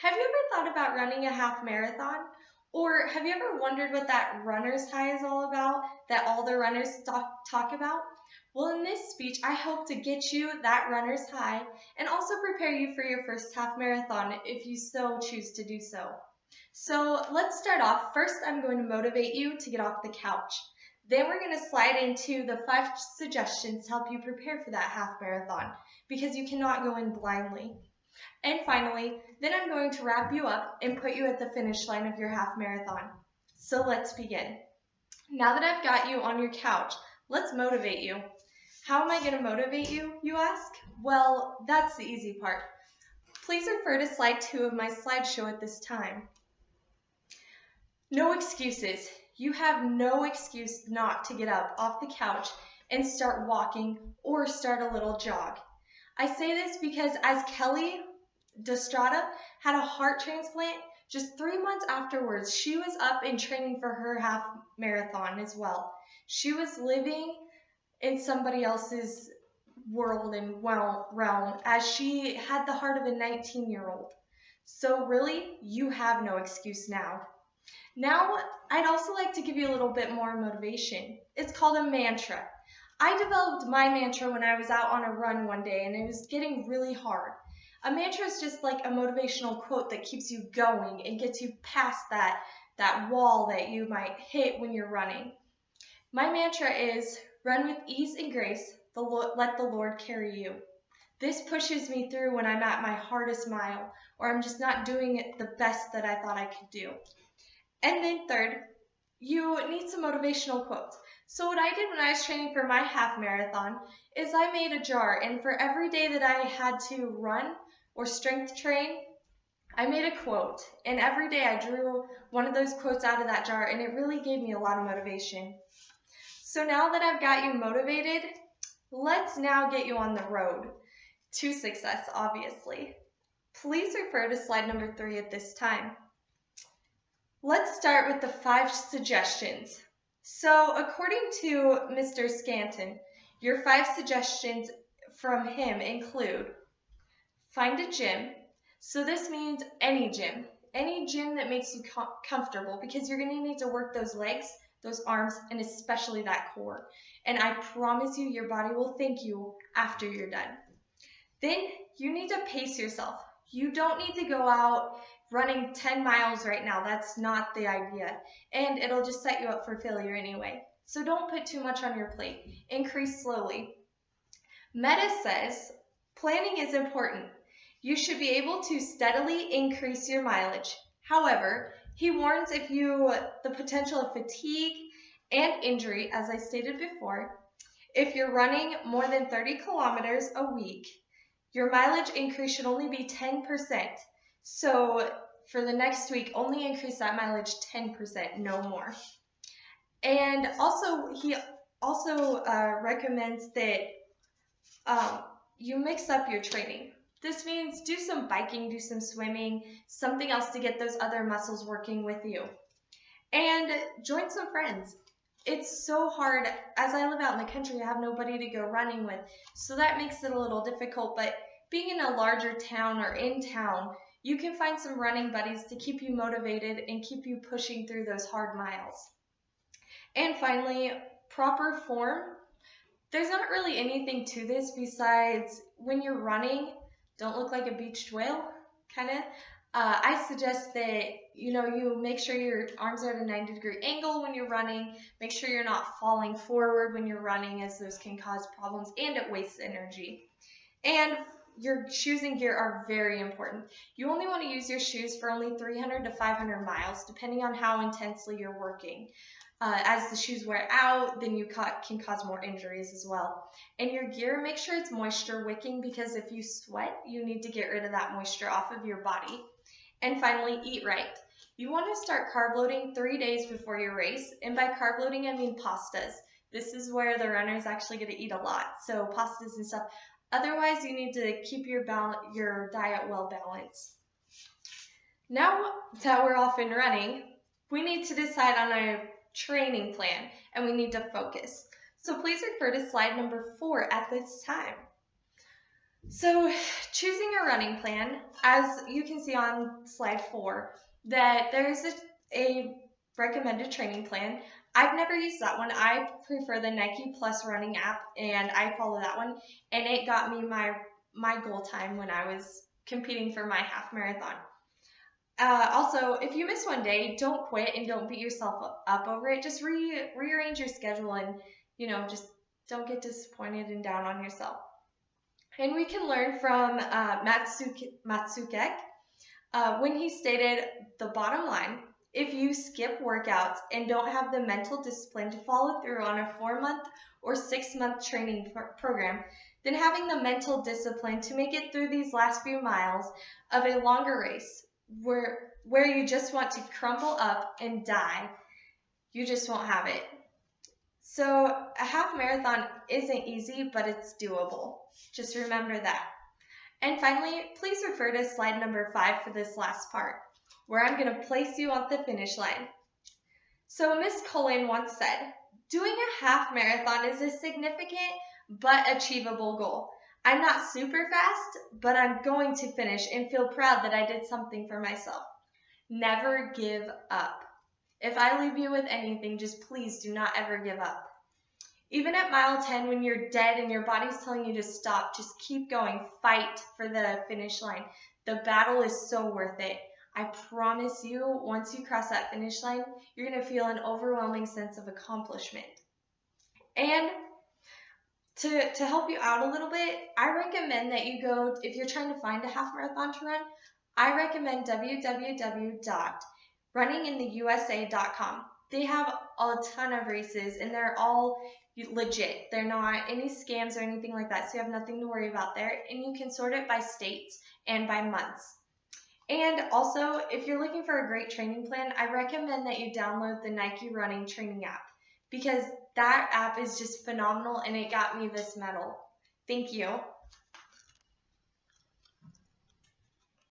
Have you ever thought about running a half marathon? Or have you ever wondered what that runner's high is all about that all the runners talk about? Well, in this speech, I hope to get you that runner's high and also prepare you for your first half marathon if you so choose to do so. So let's start off. First, I'm going to motivate you to get off the couch. Then we're going to slide into the 5 suggestions to help you prepare for that half marathon because you cannot go in blindly. And finally, then I'm going to wrap you up and put you at the finish line of your half marathon. So let's begin. Now that I've got you on your couch, let's motivate you. How am I going to motivate you, you ask? Well, that's the easy part. Please refer to slide 2 of my slideshow at this time. No excuses. You have no excuse not to get up off the couch and start walking or start a little jog. I say this because as Kelly Destrada had a heart transplant, just 3 months afterwards, she was up and training for her half marathon as well. She was living in somebody else's world and realm as she had the heart of a 19-year-old. So really, you have no excuse now. Now, I'd also like to give you a little bit more motivation. It's called a mantra. I developed my mantra when I was out on a run one day and it was getting really hard. A mantra is just like a motivational quote that keeps you going and gets you past that wall that you might hit when you're running. My mantra is, run with ease and grace, let the Lord carry you. This pushes me through when I'm at my hardest mile or I'm just not doing it the best that I thought I could do. And then third, you need some motivational quotes. So what I did when I was training for my half marathon is I made a jar, and for every day that I had to run or strength train, I made a quote, and every day I drew one of those quotes out of that jar, and it really gave me a lot of motivation. So now that I've got you motivated, let's now get you on the road to success, obviously. Please refer to slide number 3 at this time. Let's start with the 5 suggestions. So according to Mr. Scanton, your 5 suggestions from him include find a gym. So this means any gym that makes you comfortable because you're going to need to work those legs, those arms, and especially that core. And I promise you, your body will thank you after you're done. Then you need to pace yourself. You don't need to go out running 10 miles right now. That's not the idea. And it'll just set you up for failure anyway. So don't put too much on your plate. Increase slowly. Meta says planning is important. You should be able to steadily increase your mileage. However, he warns the potential of fatigue and injury, as I stated before, if you're running more than 30 kilometers a week, your mileage increase should only be 10%. So for the next week, only increase that mileage 10%, no more. And also, he also recommends that you mix up your training. This means do some biking, do some swimming, something else to get those other muscles working with you. And join some friends. It's so hard. As I live out in the country, I have nobody to go running with. So that makes it a little difficult. But being in a larger town or in town, you can find some running buddies to keep you motivated and keep you pushing through those hard miles. And finally, proper form. There's not really anything to this besides when you're running, don't look like a beached whale, kind of. I suggest that you make sure your arms are at a 90-degree angle when you're running. Make sure you're not falling forward when you're running, as those can cause problems and it wastes energy. And your shoes and gear are very important. You only want to use your shoes for only 300 to 500 miles, depending on how intensely you're working. As the shoes wear out, then you can cause more injuries as well. And your gear, make sure it's moisture wicking because if you sweat, you need to get rid of that moisture off of your body. And finally, eat right. You want to start carb loading 3 days before your race. And by carb loading, I mean pastas. This is where the runner is actually going to eat a lot. So pastas and stuff. Otherwise, you need to keep your diet well balanced. Now that we're off and running, we need to decide on a training plan and we need to focus. So please refer to slide number 4 at this time. So choosing a running plan, as you can see on slide 4, that there's a recommended training plan. I've never used that one. I prefer the Nike Plus running app, and I follow that one, and it got me my goal time when I was competing for my half marathon. Also, if you miss one day, don't quit and don't beat yourself up over it. Just rearrange your schedule and, just don't get disappointed and down on yourself. And we can learn from Matsukek when he stated the bottom line: if you skip workouts and don't have the mental discipline to follow through on a 4-month or 6-month training program, then having the mental discipline to make it through these last few miles of a longer race where you just want to crumble up and die, you just won't have it. So a half marathon isn't easy, but it's doable. Just remember that. And finally, please refer to slide number 5 for this last part, where I'm going to place you on the finish line. So Miss Cullen once said, doing a half marathon is a significant but achievable goal. I'm not super fast, but I'm going to finish and feel proud that I did something for myself. Never give up. If I leave you with anything, just please do not ever give up. Even at mile 10, when you're dead and your body's telling you to stop, just keep going. Fight for the finish line. The battle is so worth it. I promise you, once you cross that finish line, you're going to feel an overwhelming sense of accomplishment. And to help you out a little bit, I recommend that you go, if you're trying to find a half marathon to run, I recommend www.runningintheusa.com. They have a ton of races, and they're all legit. They're not any scams or anything like that, so you have nothing to worry about there. And you can sort it by states and by months. And also, if you're looking for a great training plan, I recommend that you download the Nike Running Training app, because that app is just phenomenal, and it got me this medal. Thank you.